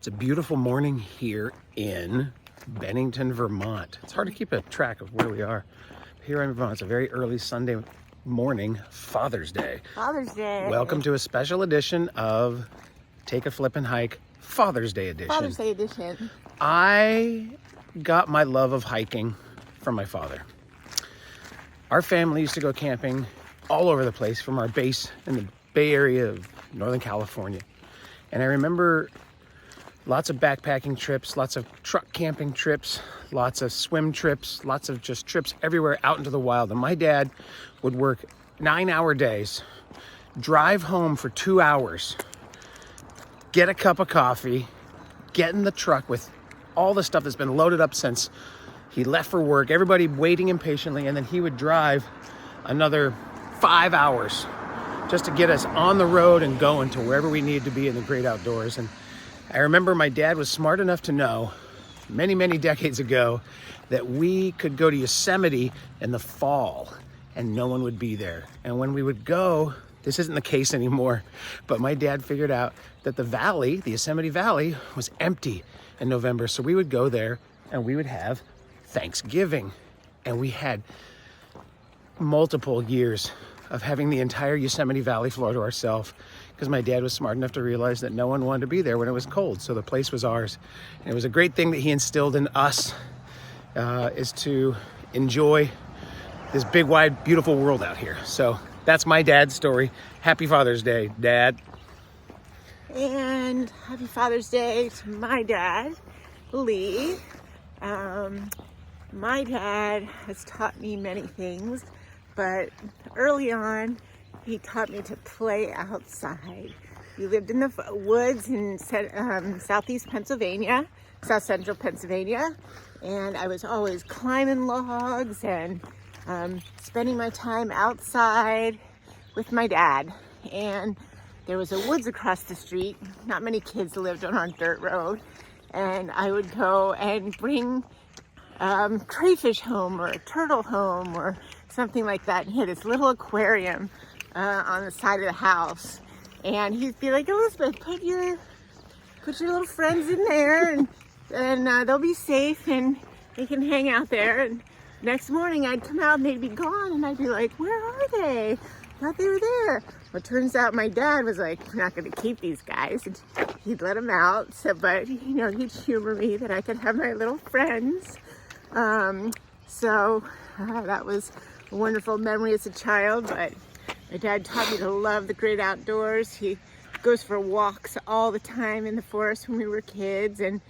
It's a beautiful morning here in Bennington, Vermont. It's hard to keep a track of where we are. Here in Vermont, it's a very early Sunday morning, Father's Day. Father's Day. Welcome to a special edition of Take a Flippin' Hike Father's Day edition. Father's Day edition. I got my love of hiking from my father. Our family used to go camping all over the place from our base in the Bay Area of Northern California. And I remember lots of backpacking trips, lots of truck camping trips, lots of swim trips, lots of just trips everywhere out into the wild. And my dad would work 9-hour days, drive home for 2 hours, get a cup of coffee, get in the truck with all the stuff that's been loaded up since he left for work, everybody waiting impatiently, and then he would drive another 5 hours just to get us on the road and going to wherever we needed to be in the great outdoors. And I remember my dad was smart enough to know many, many decades ago that we could go to Yosemite in the fall and no one would be there. And when we would go, this isn't the case anymore, but my dad figured out that the valley, the Yosemite Valley, was empty in November. So we would go there and we would have Thanksgiving. And we had multiple years of having the entire Yosemite Valley floor to ourselves because my dad was smart enough to realize that no one wanted to be there when it was cold. So the place was ours. And it was a great thing that he instilled in us is to enjoy this big, wide, beautiful world out here. So that's my dad's story. Happy Father's Day, Dad. And happy Father's Day to my dad, Lee. My dad has taught me many things, but early on, he taught me to play outside. We lived in the woods in southeast Pennsylvania, south central Pennsylvania, and I was always climbing logs and spending my time outside with my dad. And there was a woods across the street. Not many kids lived on our dirt road, and I would go and bring crayfish home or a turtle home or something like that. And he had this little aquarium on the side of the house, and he'd be like, Elizabeth, put your little friends in there, and they'll be safe and they can hang out there. And next morning I'd come out and they'd be gone, and I'd be like, where are they? I thought they were there. Well, it turns out my dad was like, we're not going to keep these guys. And he'd let them out. So, but he'd humor me that I could have my little friends. That was a wonderful memory as a child. But my dad taught me to love the great outdoors. He goes for walks all the time in the forest when we were kids, and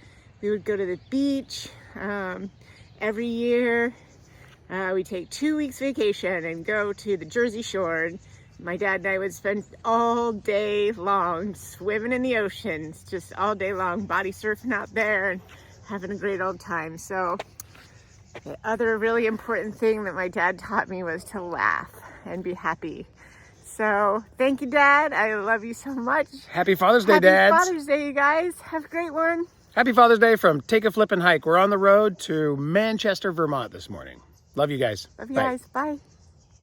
we would go to the beach every year. We take 2 weeks vacation and go to the Jersey Shore. And my dad and I would spend all day long swimming in the oceans, just all day long, body surfing out there and having a great old time. So the other really important thing that my dad taught me was to laugh and be happy. So thank you, Dad. I love you so much. Happy Father's Day, Dad. Happy Father's Day, you guys. Have a great one. Happy Father's Day from Take a Flippin' Hike. We're on the road to Manchester, Vermont this morning. Love you guys. Love you guys. Bye.